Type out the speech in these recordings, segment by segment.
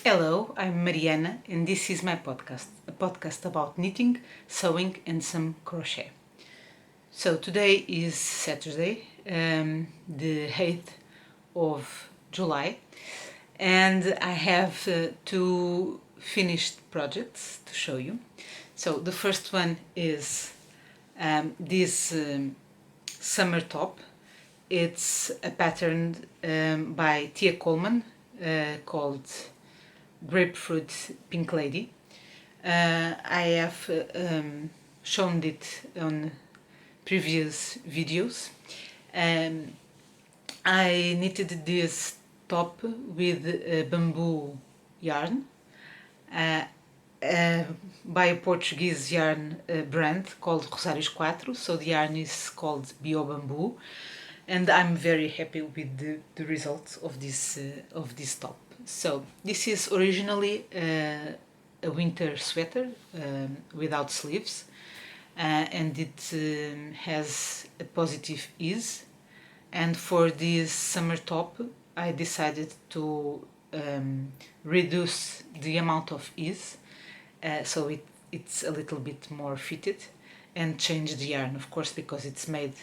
Hello, I'm Mariana and this is my podcast, a podcast about knitting, sewing and some crochet. So today is Saturday, the 8th of July, and I have two finished projects to show you. So the first one is this summer top. It's a pattern by Tia Coleman called Grapefruit Pink Lady. I have shown it on previous videos. I knitted this top with bamboo yarn by a Portuguese yarn brand called Rosários 4, so the yarn is called Bio Bamboo, and I'm very happy with the results of this top. So this is originally a winter sweater without sleeves, and it has a positive ease. And for this summer top, I decided to reduce the amount of ease, so it's a little bit more fitted, and change the yarn, of course, because it's made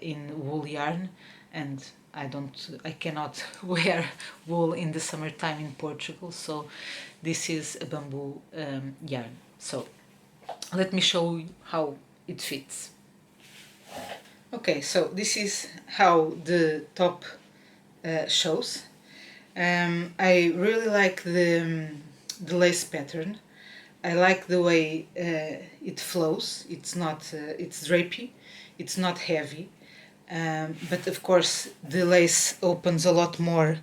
in wool yarn, and I cannot wear wool in the summertime in Portugal, so this is a bamboo yarn. So let me show you how it fits. Okay, so this is how the top shows. I really like the lace pattern. I like the way it flows. It's not it's drapey, it's not heavy, but of course the lace opens a lot more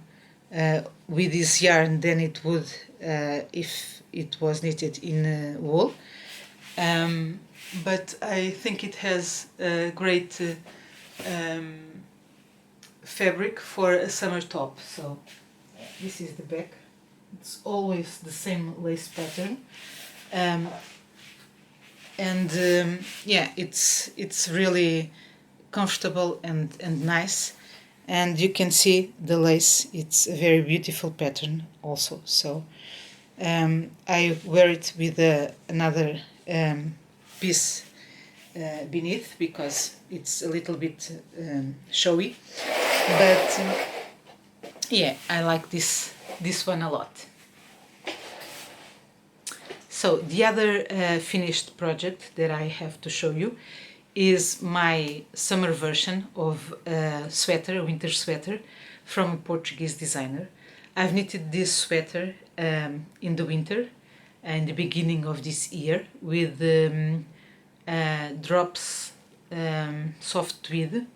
with this yarn than it would if it was knitted in wool. But I think it has a great fabric for a summer top. So this is the back. It's always the same lace pattern, yeah, it's really comfortable and nice, and you can see the lace. It's a very beautiful pattern also. So I wear it with another piece beneath because it's a little bit showy, but yeah, I like this one a lot. So the other finished project that I have to show you is my summer version of a sweater, a winter sweater from a Portuguese designer. I've knitted this sweater in the winter, in the beginning of this year, with drops soft tweed,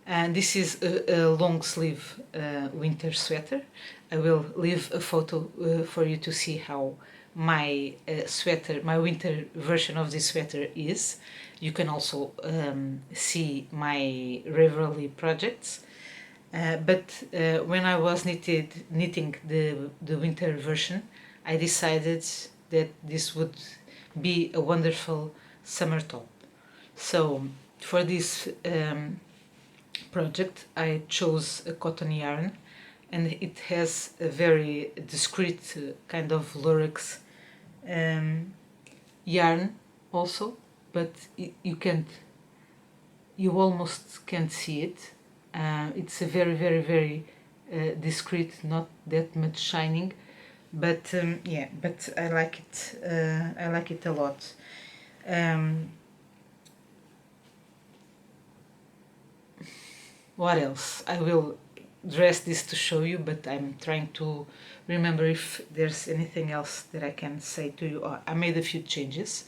and this is a long sleeve winter sweater. I will leave a photo for you to see how my sweater, my winter version of this sweater is. You can also see my Ravelry projects. But when I was knitting the winter version, I decided that this would be a wonderful summer top. So for this project, I chose a cotton yarn, and it has a very discreet kind of lurex yarn also, but you almost can't see it. It's a very discreet, not that much shining, but yeah, but I like it a lot. What else? I will dress this to show you, but I'm trying to remember if there's anything else that I can say to you. I made a few changes.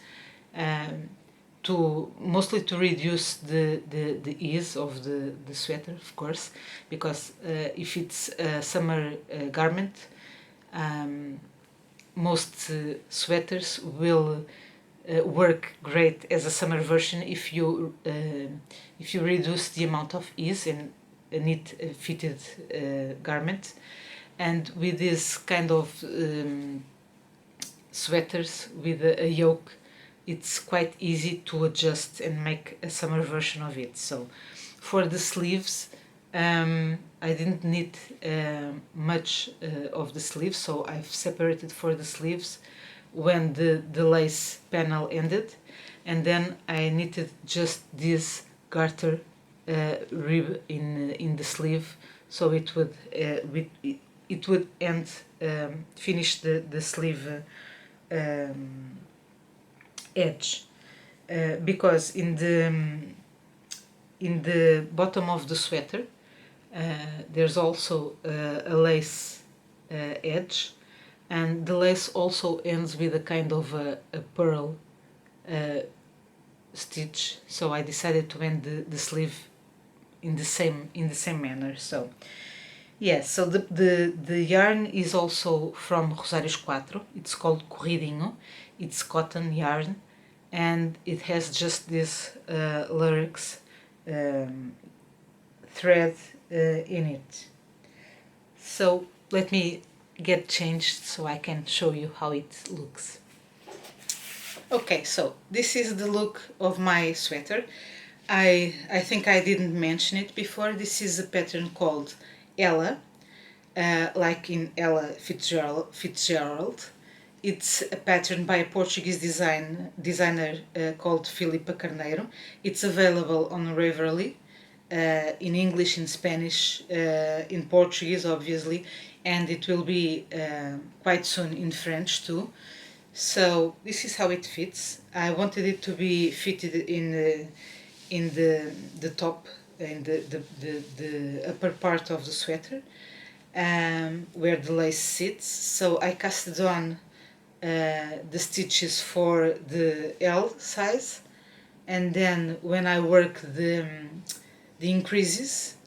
mostly to reduce the ease of the sweater, of course, because if it's a summer garment, most sweaters will work great as a summer version if you reduce the amount of ease in a knit fitted garment. And with this kind of sweaters with a yoke, it's quite easy to adjust and make a summer version of it. So for the sleeves, I didn't knit much of the sleeves, so I've separated for the sleeves when the lace panel ended, and then I knitted just this garter rib in the sleeve, so it would end finish the sleeve edge, because in the bottom of the sweater there's also a lace edge, and the lace also ends with a kind of a pearl stitch, so I decided to end the sleeve in the same manner. So yes, so the yarn is also from Rosarios 4. It's called Corridinho. It's cotton yarn, and it has just this lurex thread in it. So let me get changed so I can show you how it looks. Okay, so this is the look of my sweater. I think I didn't mention it before. This is a pattern called Ella, like in Ella Fitzgerald. It's a pattern by a Portuguese designer called Filipa Carneiro. It's available on Ravelry, in English, in Spanish, in Portuguese, obviously, and it will be quite soon in French too. So this is how it fits. I wanted it to be fitted in the top, in the upper part of the sweater, where the lace sits. So I casted on the stitches for the L size, and then when I work the increases,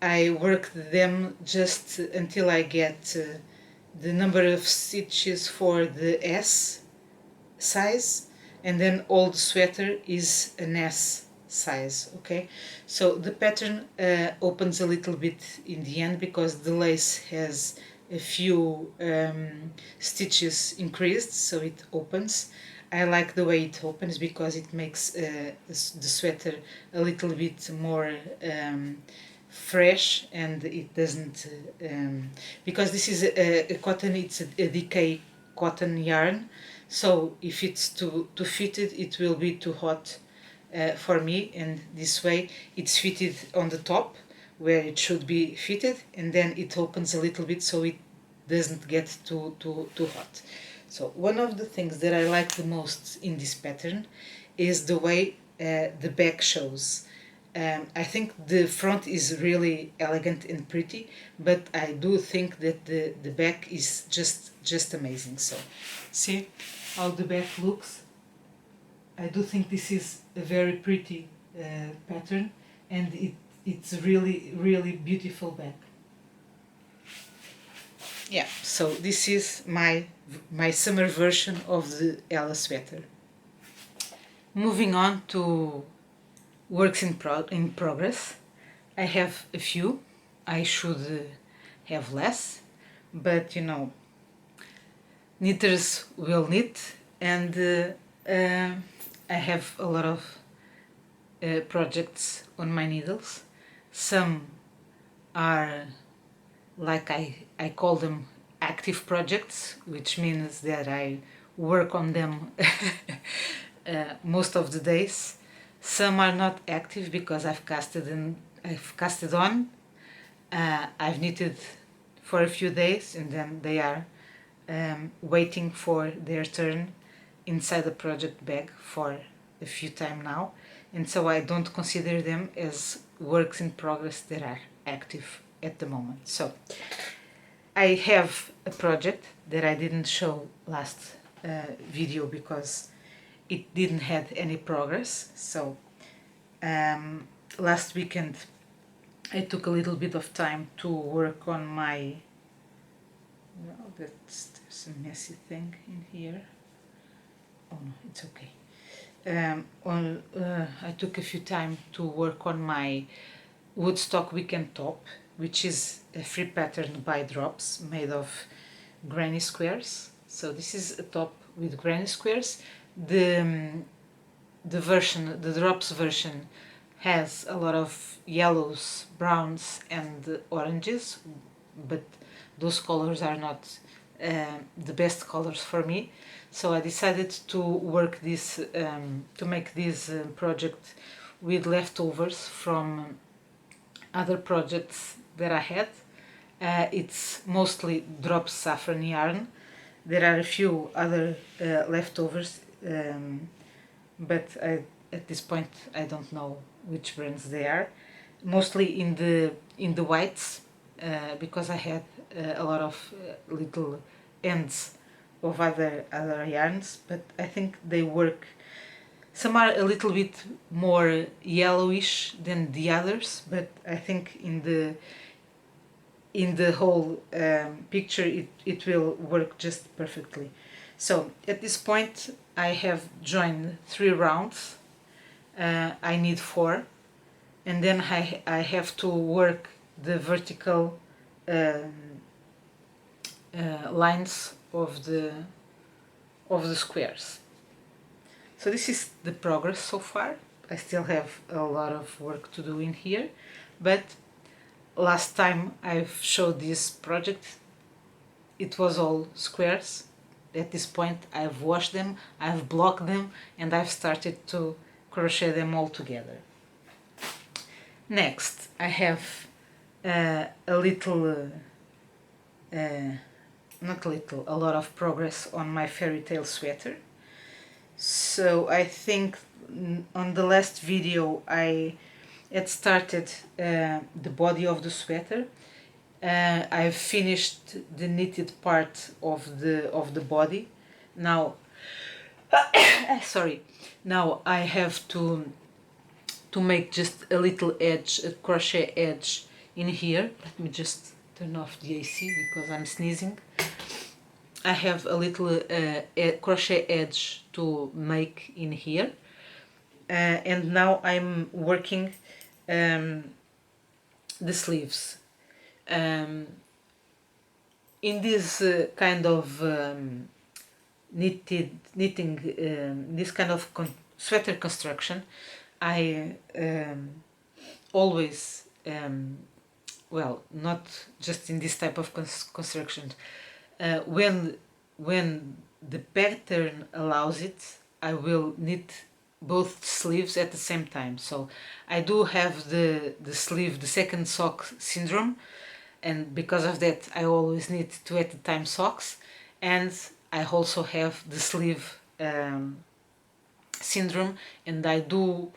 I work them just until I get the number of stitches for the S size, and then all the sweater is an S size. Okay, so the pattern opens a little bit in the end because the lace has a few stitches increased, so it opens. I like the way it opens because it makes the sweater a little bit more fresh, and it doesn't because this is a cotton, it's a decay cotton yarn, so if it's too fitted, it will be too hot for me, and this way it's fitted on the top where it should be fitted, and then it opens a little bit so it doesn't get too hot. So one of the things that I like the most in this pattern is the way the back shows. I think the front is really elegant and pretty, but I do think that the back is just amazing. So see how the back looks. I do think this is a very pretty pattern, and it's really beautiful back. Yeah, so this is my summer version of the Ella sweater. Moving on to works in progress. I have a few. I should have less, but you know, knitters will knit, and I have a lot of projects on my needles. Some are, like I call them, active projects, which means that I work on them most of the days. Some are not active because I've casted on, I've knitted for a few days, and then they are waiting for their turn inside the project bag for a few time now, and so I don't consider them as works in progress that are active at the moment. So I have a project that I didn't show last video because it didn't had any progress. So last weekend I took a little bit of time to work on my, well, there's a messy thing in here. Oh no, it's okay. I took a few time to work on my Woodstock weekend top, which is a free pattern by Drops made of granny squares. So this is a top with granny squares. The Drops version has a lot of yellows, browns and oranges, but those colors are not the best colors for me. So I decided to work this, to make this project with leftovers from other projects that I had. It's mostly Drops saffron yarn. There are a few other leftovers, but at this point I don't know which brands they are. Mostly in the whites, because I had a lot of little ends of other yarns, but I think they work. Some are a little bit more yellowish than the others, but I think in the whole picture it will work just perfectly. So at this point I have joined 3 rounds. I need 4, and then I have to work the vertical lines of the squares. So this is the progress so far. I still have a lot of work to do in here, but last time I've showed this project it was all squares. At this point I've washed them, I've blocked them, and I've started to crochet them all together. Next I have a lot of progress on my fairy tale sweater. So I think on the last video I had started the body of the sweater. I've finished the knitted part of the body. Now sorry, now I have to make just a little edge, a crochet edge in here. Let me just turn off the AC because I'm sneezing. I have a little crochet edge to make in here, and now I'm working the sleeves. In this kind of knitting, this kind of sweater construction, I always, well, not just in this type of construction, when the pattern allows it, I will knit both sleeves at the same time. So I do have the sleeve, the second sock syndrome, and because of that I always knit 2 at a time socks, and I also have the sleeve syndrome, and I do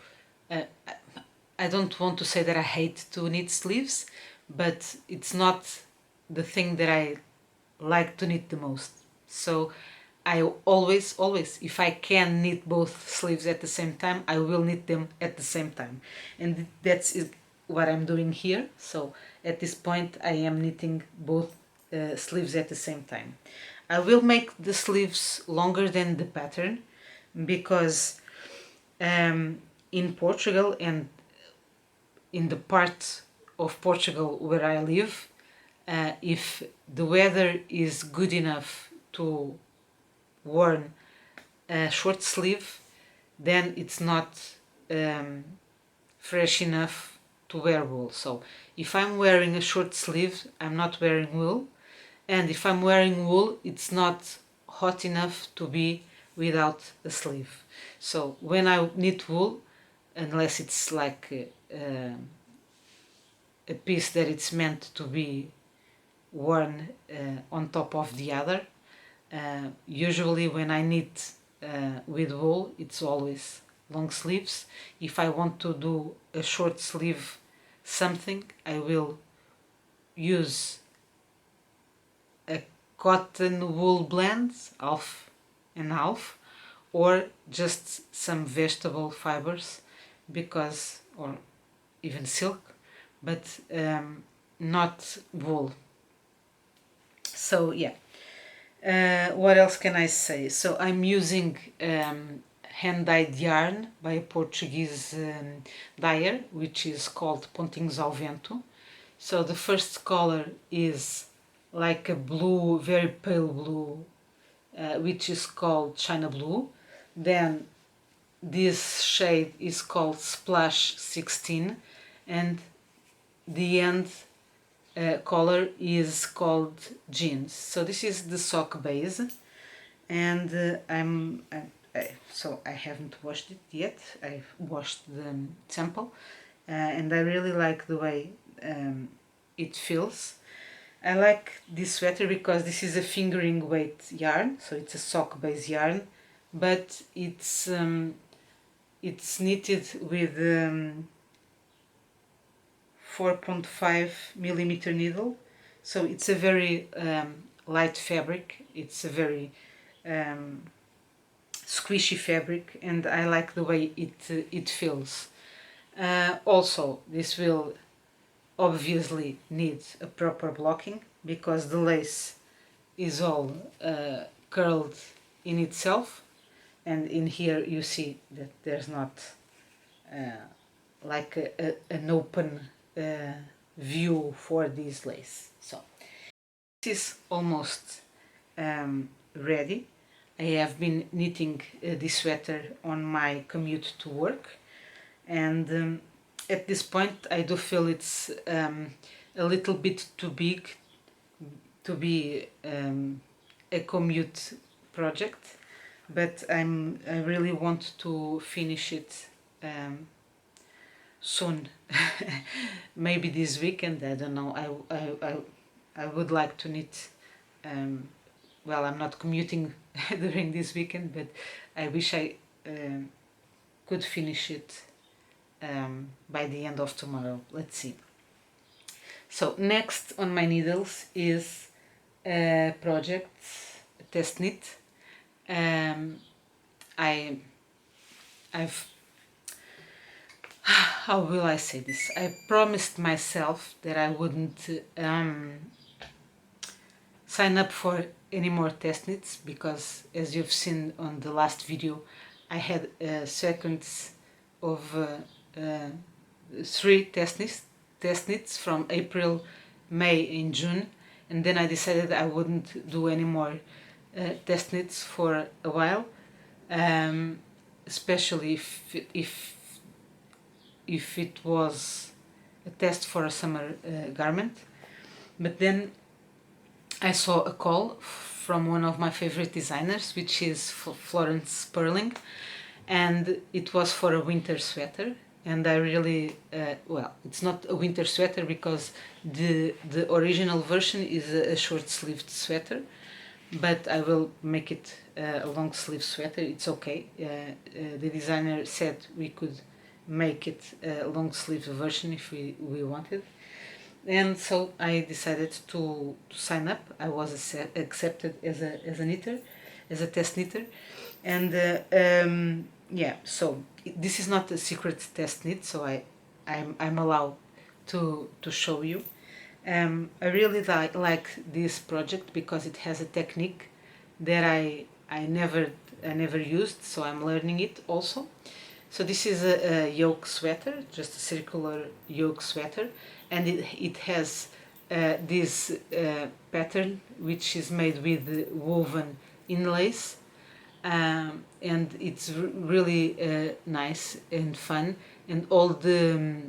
I don't want to say that I hate to knit sleeves, but it's not the thing that I like to knit the most. So I always, if I can knit both sleeves at the same time, I will knit them at the same time. And that's what I'm doing here. So at this point I am knitting both sleeves at the same time. I will make the sleeves longer than the pattern because in Portugal and in the part of Portugal where I live, if the weather is good enough to wear a short sleeve, then it's not fresh enough to wear wool. So if I'm wearing a short sleeve, I'm not wearing wool, and if I'm wearing wool, it's not hot enough to be without a sleeve. So when I knit wool, unless it's like a piece that it's meant to be worn on top of the other, usually when I knit with wool, it's always long sleeves. If I want to do a short sleeve something, I will use a cotton wool blend, half and half, or just some vegetable fibers, because, or even silk, but not wool. So yeah, what else can I say? So I'm using hand-dyed yarn by a Portuguese dyer, which is called Pontinhos ao Vento. So the first color is like a blue, very pale blue, which is called China Blue. Then this shade is called Splash 16, and the end color is called Jeans. So this is the sock base, and so I haven't washed it yet. I've washed the sample, and I really like the way it feels. I like this sweater because this is a fingering weight yarn, so it's a sock base yarn, but it's knitted with 4.5 millimeter needle, so it's a very light fabric. It's a very squishy fabric, and I like the way it feels. Also, this will obviously need a proper blocking because the lace is all curled in itself, and in here you see that there's not like an open view for this lace. So this is almost ready. I have been knitting this sweater on my commute to work, and at this point I do feel it's a little bit too big to be a commute project, but I really want to finish it soon. Maybe this weekend, I don't know. I would like to knit. Well, I'm not commuting during this weekend, but I wish I could finish it by the end of tomorrow. Let's see. So next on my needles is a project, a test knit. I've how will I say this? I promised myself that I wouldn't sign up for any more test knits, because as you've seen on the last video, I had sequence of 3 test knits from April, May and June, and then I decided I wouldn't do any more test knits for a while, especially if it was a test for a summer garment. But then I saw a call from one of my favorite designers, which is Florence Spurling, and it was for a winter sweater. And I really, well, it's not a winter sweater because the original version is a short-sleeved sweater, but I will make it a long-sleeve sweater. It's okay. The designer said we could make it a long-sleeve version if we wanted. And so I decided to sign up. I was accepted as a knitter, as a test knitter, and yeah. So this is not a secret test knit, so I'm allowed to show you. I really like this project because it has a technique that I never used, so I'm learning it also. So this is a yoke sweater, just a circular yoke sweater, and it has this pattern which is made with woven inlays, and it's really nice and fun, and all the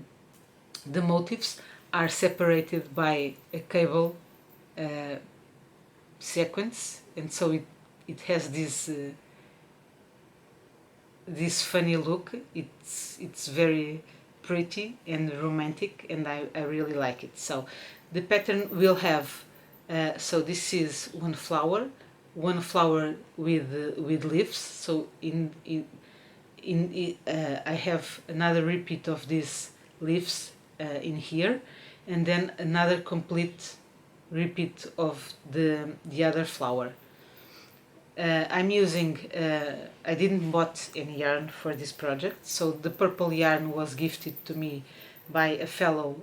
motifs are separated by a cable sequence, and so it has this funny look. It's very pretty and romantic, and I really like it. So the pattern will have so this is one flower with leaves. So I have another repeat of these leaves in here, and then another complete repeat of the other flower. I'm using, I didn't bought any yarn for this project, so the purple yarn was gifted to me by a fellow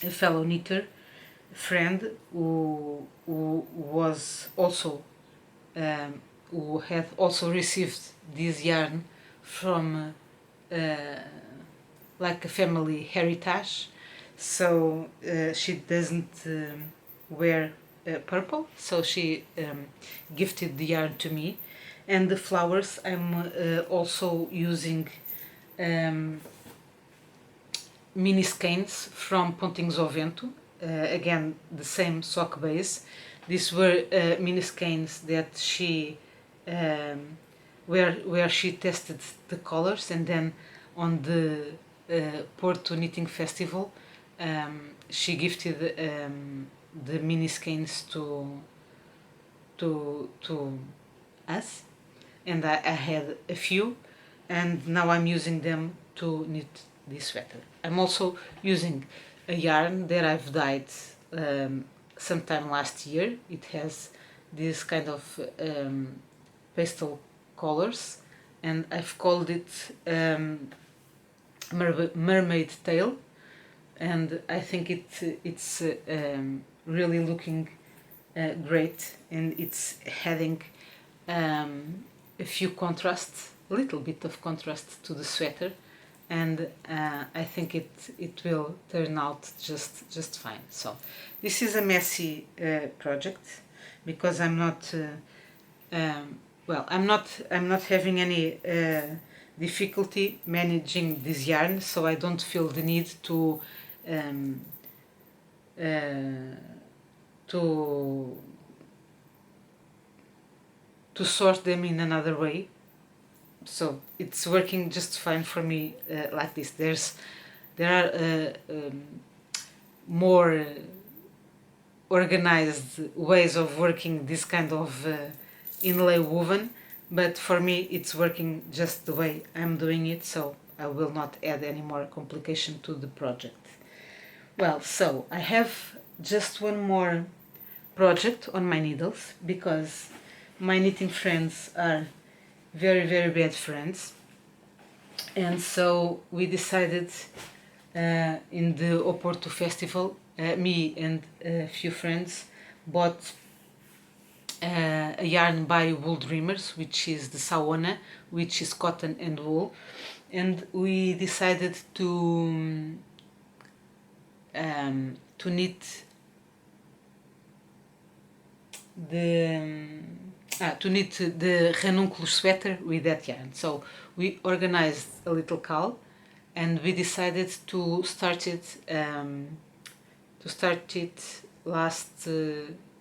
knitter friend who was also who had also received this yarn from like a family heritage. So she doesn't wear purple, so she gifted the yarn to me. And the flowers I'm also using mini skeins from Pontinhos ao Vento, again the same sock base. These were mini skeins that she where she tested the colors, and then on the Porto Knitting Festival she gifted the mini skeins to us, and I had a few, and now I'm using them to knit this sweater. I'm also using a yarn that I've dyed sometime last year. It has this kind of pastel colors, and I've called it mermaid tail, and I think it's really looking great, and it's having a few contrasts, a little bit of contrast to the sweater, and I think it will turn out just fine. So this is a messy project because I'm not well, I'm not having any difficulty managing this yarn, so I don't feel the need to sort them in another way. So it's working just fine for me like this. There are more organized ways of working this kind of inlay woven, but for me it's working just the way I'm doing it, so I will not add any more complication to the project. Well, so I have just one more project on my needles because my knitting friends are very bad friends, and so we decided in the Oporto Festival, me and a few friends bought a yarn by Wool Dreamers, which is the Saona, which is cotton and wool, and we decided to knit the ranunculus sweater with that yarn. So we organized a little call, and we decided to start it last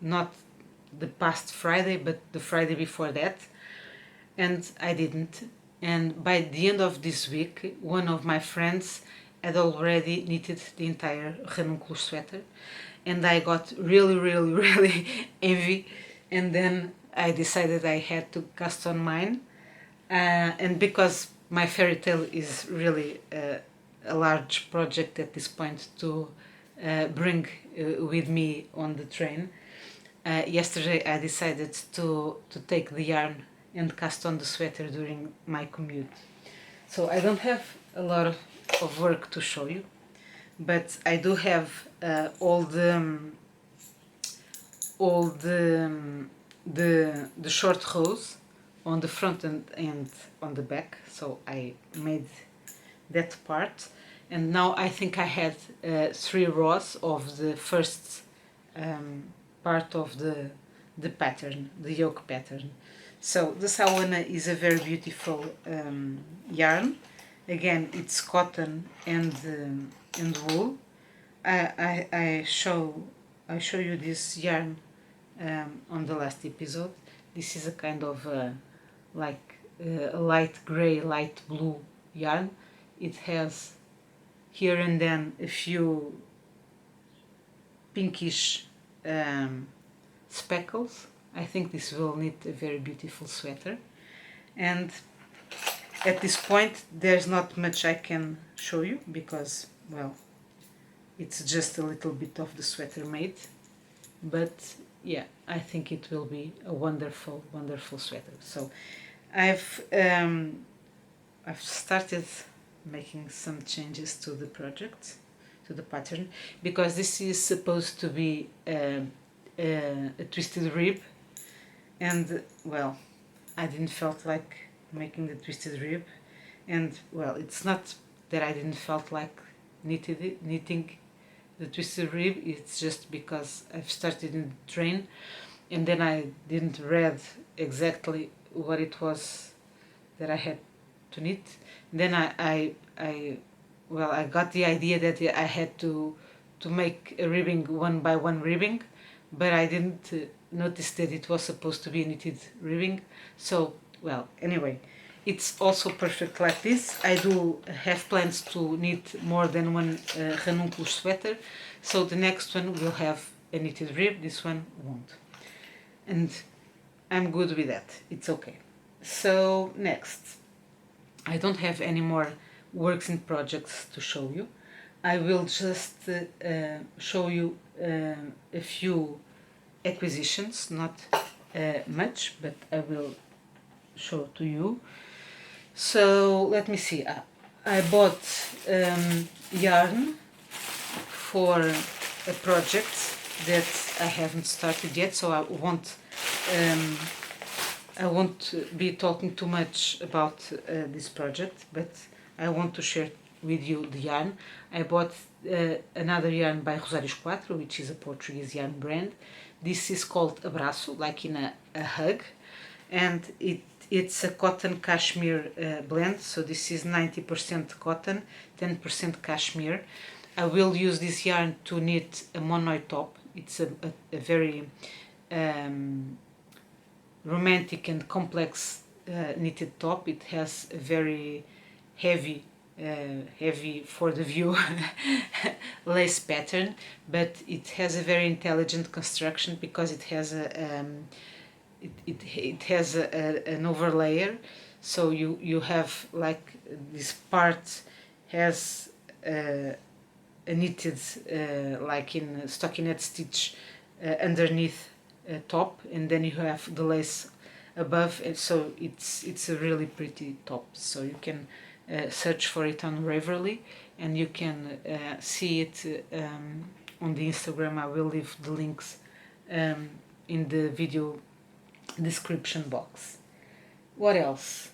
not the past Friday, but the Friday before that, and I didn't. And by the end of this week, one of my friends had already knitted the entire ranunculus sweater, and I got really envy, and then I decided I had to cast on mine, and because my fairy tale is really a large project at this point to bring with me on the train, yesterday I decided to take the yarn and cast on the sweater during my commute. So I don't have a lot of work to show you, but I do have all the short rows on the front and on the back. So I made that part, and now I think I had 3 rows of the first part of the pattern, the yoke pattern. So the Sawana is a very beautiful yarn. Again, it's cotton and wool. I show you this yarn on the last episode. This is a kind of like a light gray, light blue yarn. It has here and then a few pinkish speckles. I think this will knit a very beautiful sweater, and at this point there's not much I can show you because, well, it's just a little bit of the sweater made, but yeah, I think it will be a wonderful, wonderful sweater. So I've started making some changes to the project, to the pattern, because this is supposed to be a twisted rib, and well, I didn't felt like making the twisted rib, and well, it's not that I didn't felt like knitting the twisted rib, it's just because I've started in the train and then I didn't read exactly what it was that I had to knit. Then I got the idea that I had to make a ribbing one by one ribbing, but I didn't notice that it was supposed to be a knitted ribbing. So well, anyway, it's also perfect like this. I do have plans to knit more than one ranunculus sweater, so the next one will have a knitted rib, this one won't. And I'm good with that, it's okay. So next, I don't have any more works in projects to show you. I will just show you a few acquisitions, not much, but I will show to you. So let me see. I bought yarn for a project that I haven't started yet, so I won't be talking too much about this project, but I want to share with you the yarn. I bought another yarn by Rosários 4, which is a Portuguese yarn brand. This is called Abraço, like in a hug, and it's a cotton cashmere blend, so this is 90% cotton, 10% cashmere. I will use this yarn to knit a monoid top. It's a very romantic and complex knitted top. It has a very heavy for the view lace pattern, but it has a very intelligent construction because it has an overlayer. So you have like this part has a knitted like in stockinette stitch underneath top, and then you have the lace above, and so it's a really pretty top. So you can search for it on Ravelry, and you can see it on the Instagram. I will leave the links in the video description box. What else?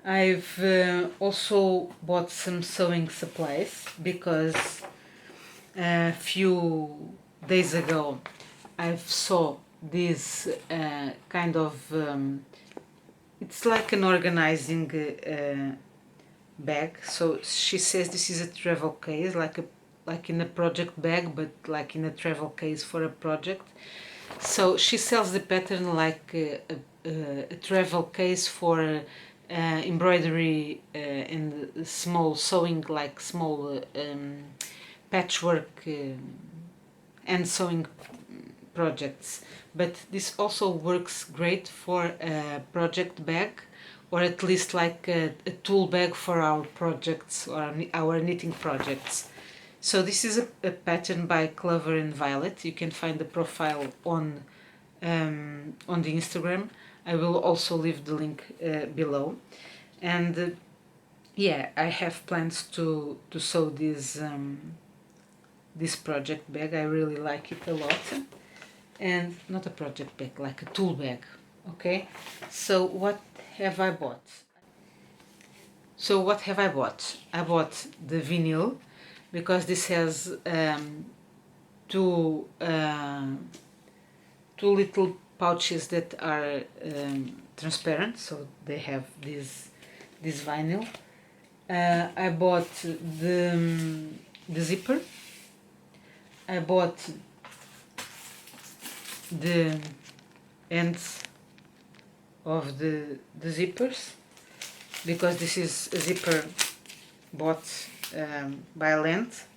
I've also bought some sewing supplies because a few days ago I saw this kind of it's like an organizing bag. So she says this is a travel case, like in a project bag, but like in a travel case for a project. So she sells the pattern like a travel case for embroidery and small sewing, like small patchwork and sewing projects. But this also works great for a project bag, or at least like a tool bag for our projects or our knitting projects. So this is a pattern by Clover and Violet. You can find the profile on the Instagram. I will also leave the link below. And yeah, I have plans to sew this project bag. I really like it a lot. And not a project bag, like a tool bag. Okay, so what have I bought? I bought the vinyl because this has two little pouches that are transparent, so they have this vinyl. I bought the zipper. I bought the ends of the zippers because this is a zipper bought by length.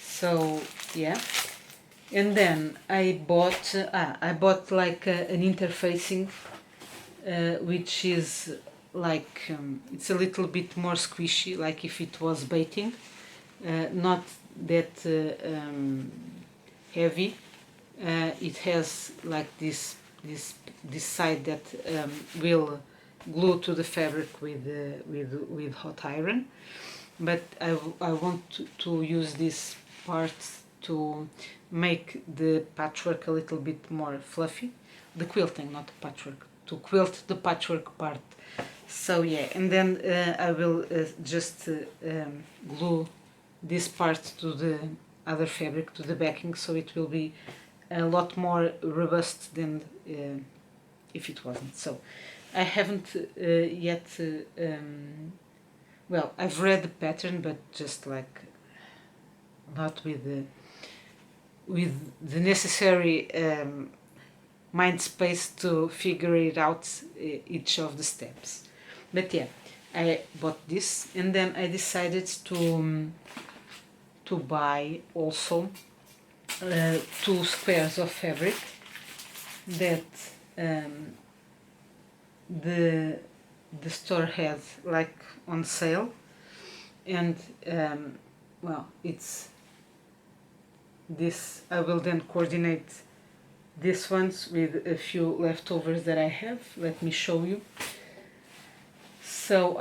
So yeah, and then I bought like an interfacing which is like it's a little bit more squishy, like if it was baiting, not that heavy, it has like this side that will glue to the fabric with hot iron, but I want to use this part to make the patchwork a little bit more fluffy. The quilting, not the patchwork. To quilt the patchwork part. So yeah, and then I will just glue this part to the other fabric, to the backing, so it will be a lot more robust than if it wasn't. So I haven't yet well, I've read the pattern, but just like not with the necessary mind space to figure it out, each of the steps. But yeah, I bought this, and then I decided to buy also 2 squares of fabric that the store had like on sale, and well, it's this. I will then coordinate these ones with a few leftovers that I have. Let me show you. So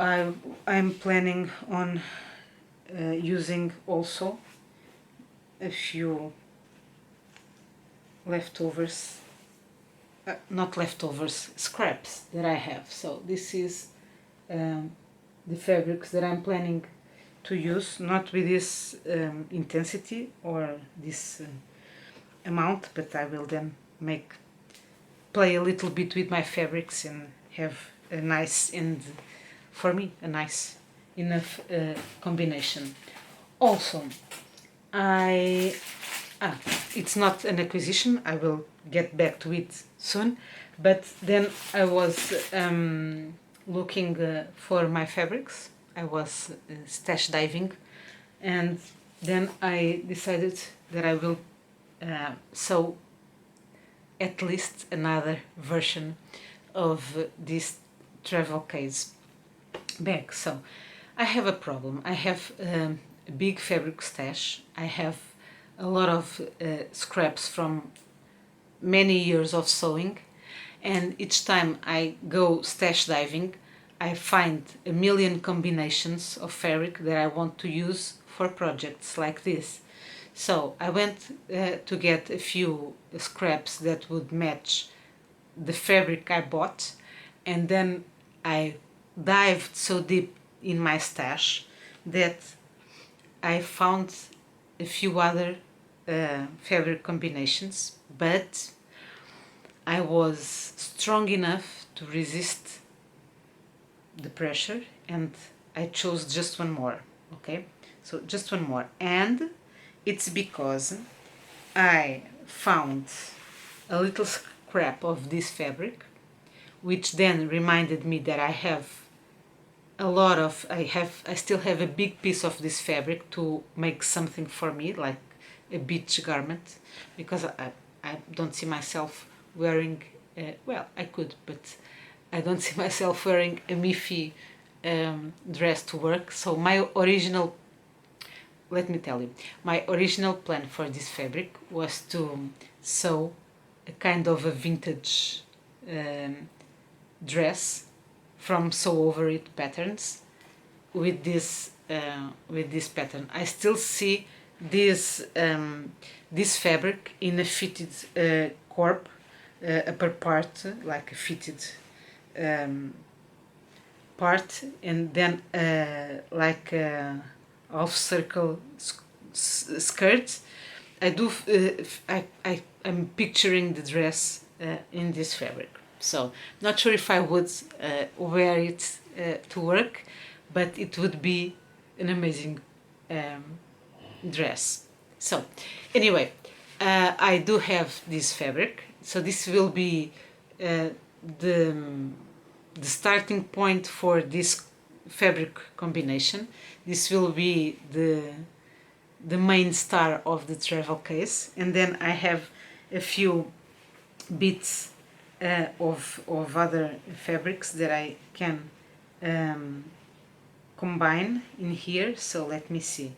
I'm planning on using also a few leftovers, not leftovers, scraps that I have. So this is the fabrics that I'm planning to use, not with this intensity or this amount, but I will then play a little bit with my fabrics and have a nice, and for me a nice enough combination. Also, it's not an acquisition, I will get back to it soon, but then I was looking for my fabrics. I was stash diving, and then I decided that I will sew at least another version of this travel case bag. So I have a problem. I have a big fabric stash. I have a lot of scraps from many years of sewing, and each time I go stash diving I find a million combinations of fabric that I want to use for projects like this. So I went to get a few scraps that would match the fabric I bought, and then I dived so deep in my stash that I found a few other fabric combinations, but I was strong enough to resist the pressure, and I chose just one more. Okay, so just one more, and it's because I found a little scrap of this fabric, which then reminded me that I still have a big piece of this fabric to make something for me, like a beach garment, because I don't see myself wearing, well, I could, but I don't see myself wearing a Miffy dress to work. So let me tell you, my original plan for this fabric was to sew a kind of a vintage dress from Sew Over It patterns with this pattern. I still see this fabric in a fitted corp, upper part, like a fitted part, and then like a half circle skirt. I'm picturing the dress in this fabric. So not sure if I would wear it to work, but it would be an amazing dress. So anyway, I do have this fabric, so this will be the starting point for this fabric combination. This will be the main star of the travel case, and then I have a few bits of other fabrics that I can combine in here. So let me see.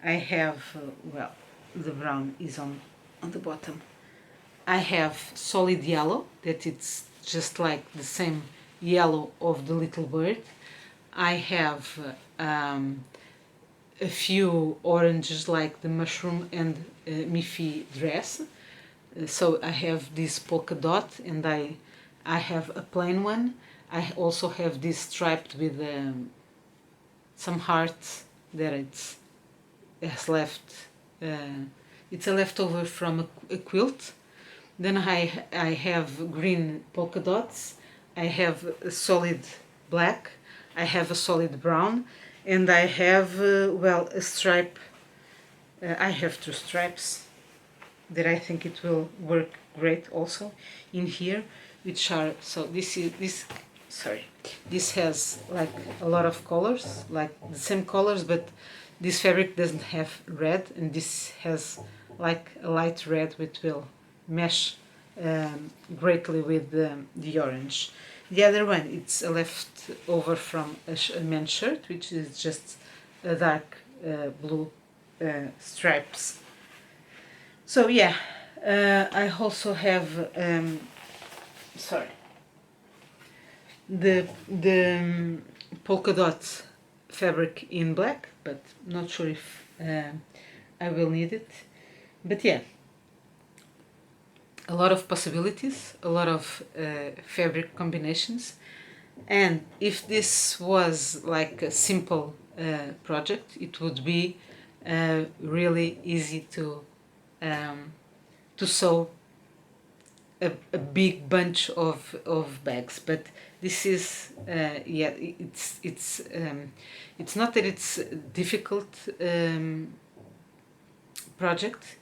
I have well, the brown is on the bottom. I have solid yellow, that it's just like the same yellow of the little bird. I have a few oranges like the mushroom and Miffy dress. So I have this polka dot, and I have a plain one. I also have this striped with some hearts that has left. It's a leftover from a quilt. Then I have green polka dots. I have a solid black. I have a solid brown, and I have well, a stripe. I have two stripes that I think it will work great also in here, which are, so this sorry, this has like a lot of colors, like the same colors, but this fabric doesn't have red, and this has like a light red which will mesh greatly with the orange. The other one, it's a leftover from a men's shirt, which is just a dark blue stripes. So yeah, I also have sorry, the polka dot fabric in black, but not sure if I will need it. But yeah, a lot of possibilities, a lot of fabric combinations. And if this was like a simple project, it would be really easy to sew a big bunch of bags. But this is yeah, it's not that it's a difficult project,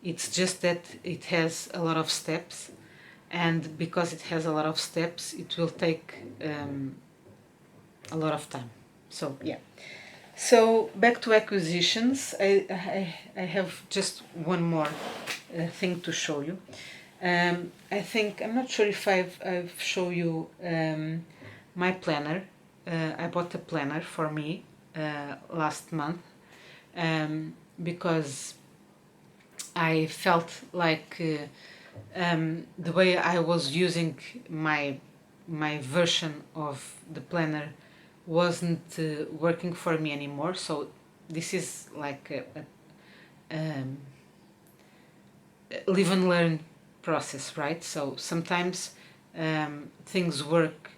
it's just that it has a lot of steps, and because it has a lot of steps, it will take a lot of time. So yeah. So back to acquisitions, I have just one more thing to show you. I think, I'm not sure if I've shown you my planner. I bought a planner for me last month because I felt like the way I was using my version of the planner wasn't working for me anymore. So this is like a live and learn process, right? So sometimes things work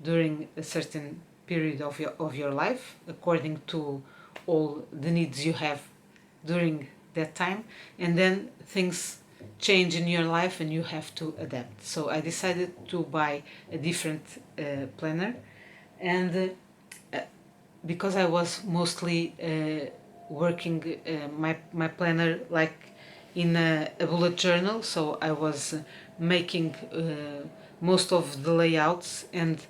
during a certain period of your life according to all the needs you have during that time, and then things change in your life and you have to adapt. So I decided to buy a different planner, and because I was mostly working my planner like in a bullet journal, so I was making most of the layouts, and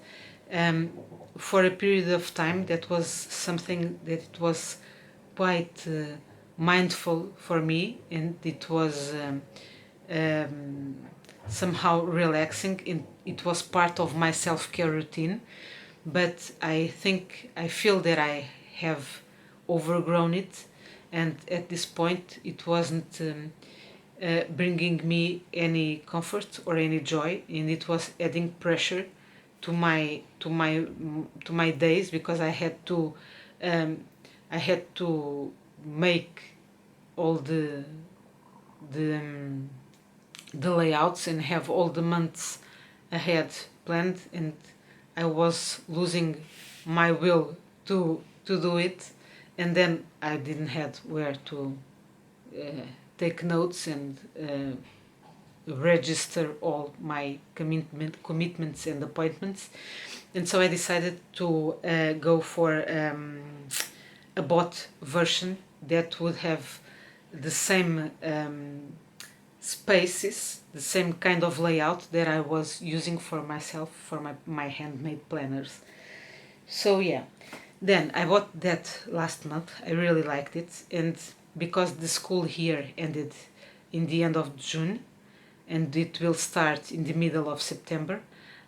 for a period of time that was something that it was quite mindful for me, and it was somehow relaxing, and it was part of my self-care routine. But I feel that I have overgrown it, and at this point it wasn't bringing me any comfort or any joy, and it was adding pressure to my days, because I had to make all the layouts and have all the months ahead planned, and I was losing my will to do it, and then I didn't have where to take notes and register all my commitments and appointments, and so I decided to go for a bot version that would have the same spaces, the same kind of layout that I was using for myself for my handmade planners. So yeah, then I bought that last month. I really liked it, and because the school here ended in the end of June and it will start in the middle of September,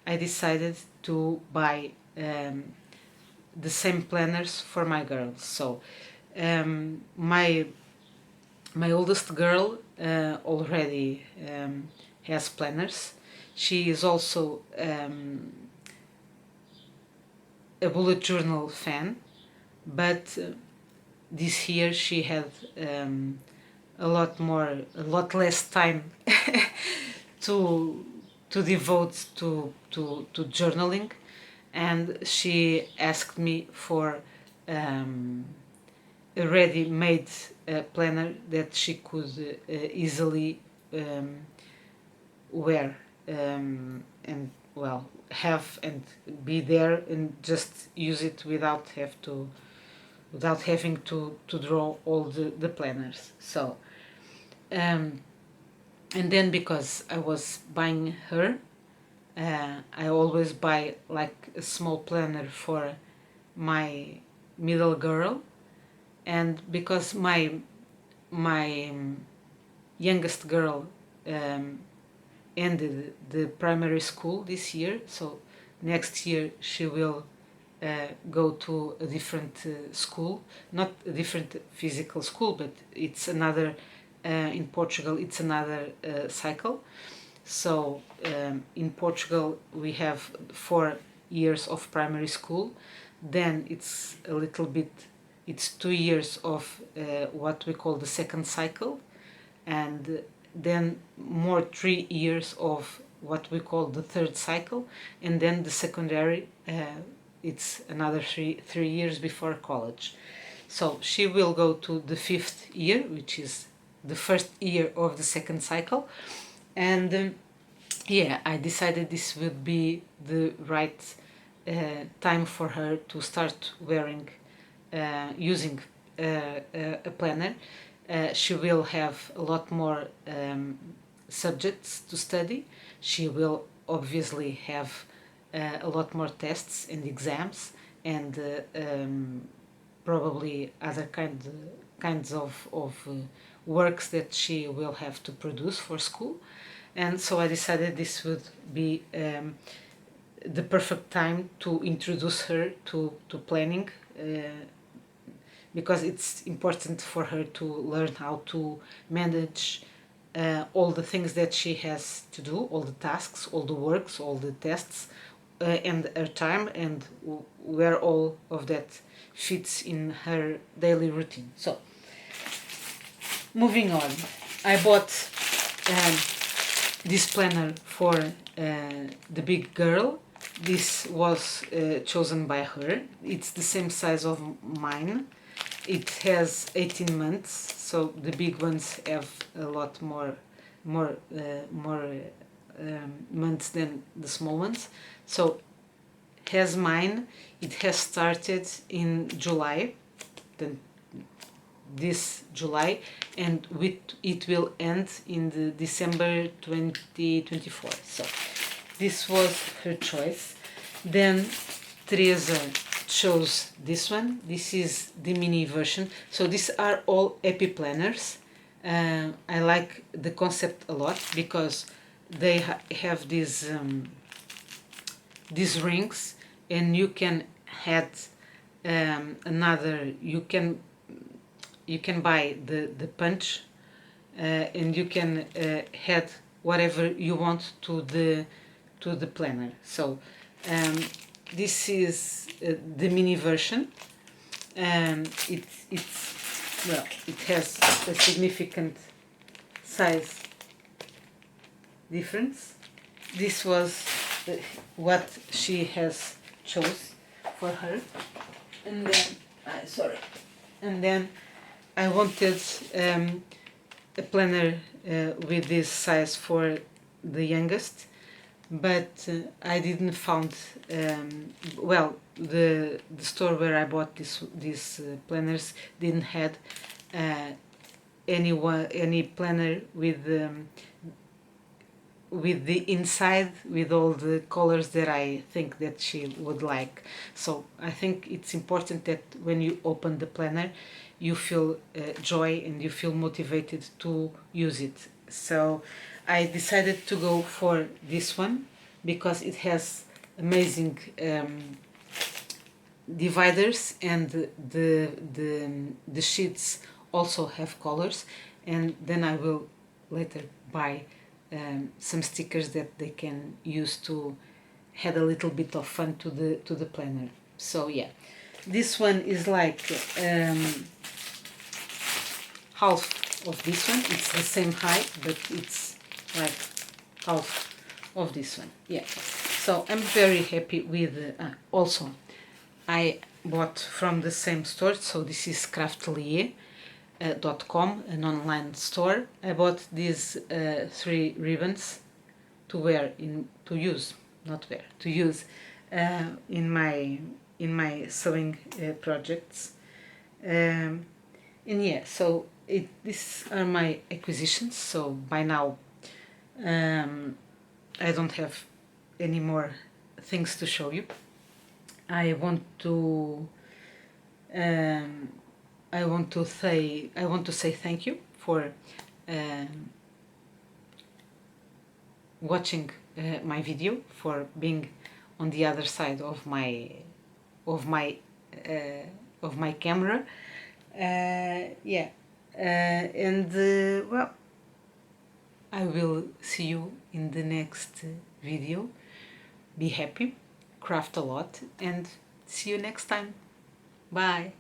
I decided to buy the same planners for my girls. So my oldest girl already has planners. She is also a bullet journal fan, but this year she had a lot less time to devote to journaling, and she asked me for a ready-made planner that she could easily wear and well have and be there and just use it without having to draw all the planners. So and then because I was buying her, I always buy like a small planner for my middle girl, and because my youngest girl ended the primary school this year, so next year she will go to a different school, not a different physical school, but it's another, in Portugal it's another cycle. So in Portugal we have 4 years of primary school, then it's a little bit, it's 2 years of what we call the second cycle, and then more 3 years of what we call the third cycle, and then the secondary, it's another three years before college. So she will go to the 5th year, which is the first year of the second cycle, and yeah, I decided this would be the right time for her to start wearing, using a planner. She will have a lot more subjects to study. She will obviously have a lot more tests and exams, and probably other kinds of works that she will have to produce for school. And so I decided this would be the perfect time to introduce her to planning, because it's important for her to learn how to manage all the things that she has to do, all the tasks, all the works, all the tests, and her time, and where all of that fits in her daily routine. So, moving on, I bought this planner for the big girl. This was chosen by her. It's the same size of mine. It has 18 months, so the big ones have a lot more months than the small ones. So as mine, it has started in July, this July, and it will end in the December 2024. So this was her choice. Then Teresa chose this one. This is the mini version. So these are all epi planners. I like the concept a lot because they have these rings, and you can add another. You can buy the punch, and you can add whatever you want to the planner. So this is the mini version. It has a significant size difference. This was what she has chose for her, and then and then I wanted a planner with this size for the youngest, but I didn't found well, the store where I bought these planners didn't had any planner with the inside with all the colors that I think that she would like. So I think it's important that when you open the planner, you feel joy and you feel motivated to use it. So I decided to go for this one because it has amazing dividers, and the sheets also have colors, and then I will later buy some stickers that they can use to add a little bit of fun to the planner. So yeah, this one is like half of this one. It's the same height, but it's like half of this one. Yeah, so I'm very happy with also I bought from the same store, so this is craftelier.com, an online store. I bought these 3 ribbons to wear to use in my sewing projects. And yeah, so these are my acquisitions. So by now I don't have any more things to show you. I want to say thank you for watching my video, for being on the other side of my camera. Yeah, and well, I will see you in the next video. Be happy, craft a lot, and see you next time. Bye.